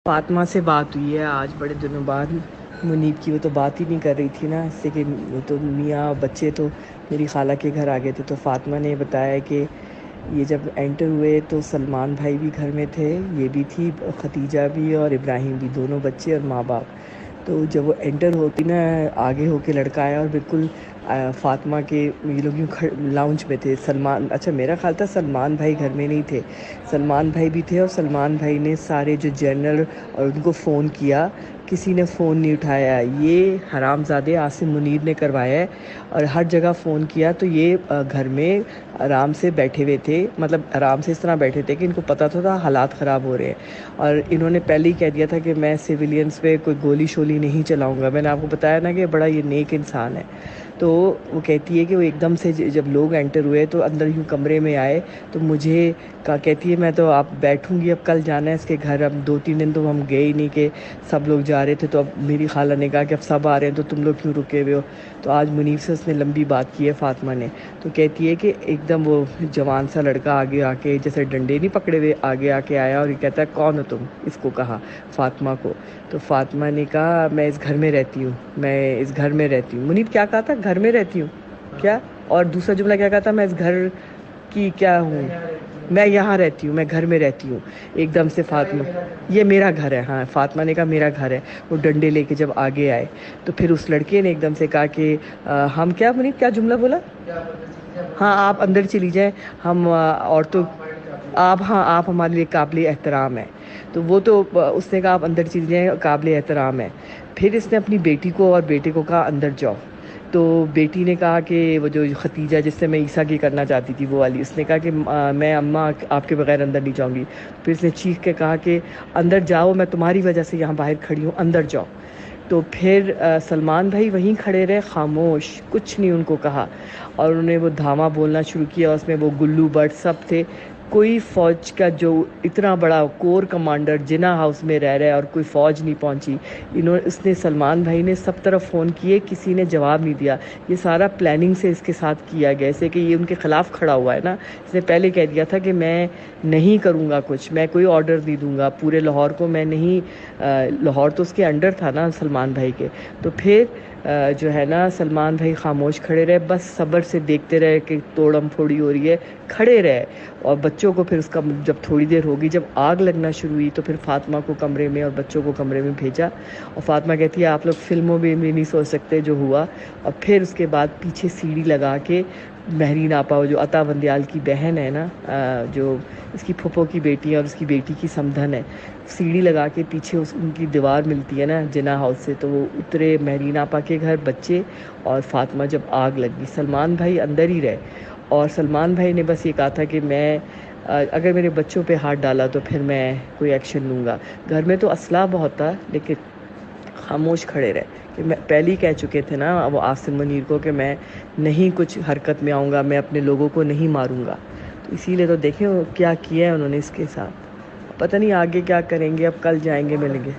فاطمہ سے بات ہوئی ہے آج بڑے دنوں بعد۔ منیب کی وہ تو بات ہی نہیں کر رہی تھی نا، اس سے کہ وہ تو میاں بچے تو میری خالہ کے گھر آ گئے تھے، تو فاطمہ نے بتایا کہ یہ جب انٹر ہوئے تو سلمان بھائی بھی گھر میں تھے، یہ بھی تھی، ختیجہ بھی اور ابراہیم بھی، دونوں بچے اور ماں باپ۔ تو جب وہ انٹر ہوتی نا، آگے ہو کے لڑکا آیا اور بالکل فاطمہ کے یہ لوگ یوں لاؤنج میں تھے۔ سلمان، اچھا میرا خیال تھا سلمان بھائی گھر میں نہیں تھے، سلمان بھائی بھی تھے، اور سلمان بھائی نے سارے جو جنرل اور ان کو فون کیا، کسی نے فون نہیں اٹھایا۔ یہ حرام زادے عاصم منیر نے کروایا ہے، اور ہر جگہ فون کیا تو یہ گھر میں آرام سے بیٹھے ہوئے تھے، مطلب آرام سے اس طرح بیٹھے تھے کہ ان کو پتہ تھا حالات خراب ہو رہے ہیں، اور انہوں نے پہلے ہی کہہ دیا تھا کہ میں سویلینز پہ کوئی گولی شولی نہیں چلاؤں گا۔ میں نے آپ کو بتایا نا کہ بڑا یہ نیک انسان ہے۔ تو وہ کہتی ہے کہ وہ ایک دم سے جب لوگ انٹر ہوئے تو اندر یوں کمرے میں آئے تو مجھے کہتی ہے میں تو آپ بیٹھوں گی، اب کل جانا ہے اس کے گھر، اب 2-3 دن تو ہم گئے ہی نہیں کہ سب لوگ جا رہے تھے، تو اب میری خالہ نے کہا کہ اب سب آ رہے ہیں تو تم لوگ کیوں رکے ہوئے ہو۔ تو آج منیب سے اس نے لمبی بات کی ہے فاطمہ نے، تو کہتی ہے کہ ایک دم وہ جوان سا لڑکا آگے آ کے جیسے ڈنڈے نہیں پکڑے ہوئے آگے آ کے آیا، اور یہ کہتا ہے کون ہو تم، اس کو کہا فاطمہ کو۔ تو فاطمہ نے کہا میں اس گھر میں رہتی ہوں، میں اس گھر میں رہتی ہوں۔ منیب کیا کہا تھا؟ گھر میں رہتی ہوں کیا؟ اور دوسرا جملہ کیا کہا تھا؟ میں اس گھر کی کیا ہوں، میں یہاں رہتی ہوں، میں گھر میں رہتی ہوں۔ ایک دم سے فاطمہ، یہ میرا گھر ہے، ہاں فاطمہ نے کہا میرا گھر ہے۔ وہ ڈنڈے لے کے جب آگے آئے تو پھر اس لڑکے نے ایک دم سے کہا کہ ہم کیا، منیب کیا جملہ بولا؟ ہاں آپ اندر چلی جائیں، ہم عورتوں، آپ، ہاں آپ ہمارے لیے قابل احترام ہیں۔ تو وہ تو اس نے کہا آپ اندر چلی جائیں، قابل احترام ہے۔ پھر اس نے اپنی بیٹی کو اور بیٹے کو کہا اندر جاؤ۔ تو بیٹی نے کہا کہ وہ جو ختیجہ جس سے میں عیسیٰ کی کرنا چاہتی تھی وہ والی، اس نے کہا کہ میں اماں آپ کے بغیر اندر نہیں جاؤں گی۔ پھر اس نے چیخ کے کہا کہ اندر جاؤ، میں تمہاری وجہ سے یہاں باہر کھڑی ہوں، اندر جاؤ۔ تو پھر سلمان بھائی وہیں کھڑے رہے خاموش، کچھ نہیں ان کو کہا، اور انہوں نے وہ دھاما بولنا شروع کیا، اس میں وہ گلو بٹ سب تھے۔ کوئی فوج کا جو اتنا بڑا کور کمانڈر جنا ہاؤس میں رہ رہا ہے اور کوئی فوج نہیں پہنچی، اس نے سلمان بھائی نے سب طرف فون کیے، کسی نے جواب نہیں دیا۔ یہ سارا پلاننگ سے اس کے ساتھ کیا گیا، جیسے کہ یہ ان کے خلاف کھڑا ہوا ہے نا۔ اس نے پہلے کہہ دیا تھا کہ میں نہیں کروں گا کچھ، میں کوئی آرڈر نہیں دوں گا پورے لاہور کو، میں نہیں، لاہور تو اس کے انڈر تھا نا سلمان بھائی کے۔ تو پھر جو ہے نا سلمان بھائی خاموش کھڑے رہے، بس صبر سے دیکھتے رہے کہ توڑم پھوڑی ہو رہی ہے، کھڑے رہے۔ اور بچوں کو پھر اس کا جب تھوڑی دیر ہوگی، جب آگ لگنا شروع ہوئی تو پھر فاطمہ کو کمرے میں اور بچوں کو کمرے میں بھیجا، اور فاطمہ کہتی ہے آپ لوگ فلموں میں بھی نہیں سوچ سکتے جو ہوا۔ اور پھر اس کے بعد پیچھے سیڑھی لگا کے مہرین آپا، جو عطا وندیال کی بہن ہے نا، جو اس کی پھپھو کی بیٹی ہے اور اس کی بیٹی کی سمدھن ہے، سیڑھی لگا کے پیچھے ان کی دیوار ملتی ہے نا جنا ہاؤس سے، تو وہ اترے مہرین آپا کے گھر، بچے اور فاطمہ۔ جب آگ لگی سلمان بھائی اندر ہی رہے، اور سلمان بھائی نے بس یہ کہا تھا کہ میں اگر میرے بچوں پہ ہاتھ ڈالا تو پھر میں کوئی ایکشن لوں گا۔ گھر میں تو اسلحہ بہت تھا لیکن خاموش کھڑے رہے، کہ میں پہلے ہی کہہ چکے تھے نا وہ عاصم منیر کو کہ میں نہیں کچھ حرکت میں آؤں گا، میں اپنے لوگوں کو نہیں ماروں گا۔ تو اسی لیے تو دیکھیں کیا کیا ہے انہوں نے اس کے ساتھ، پتہ نہیں آگے کیا کریں گے، اب کل جائیں گے ملیں گے۔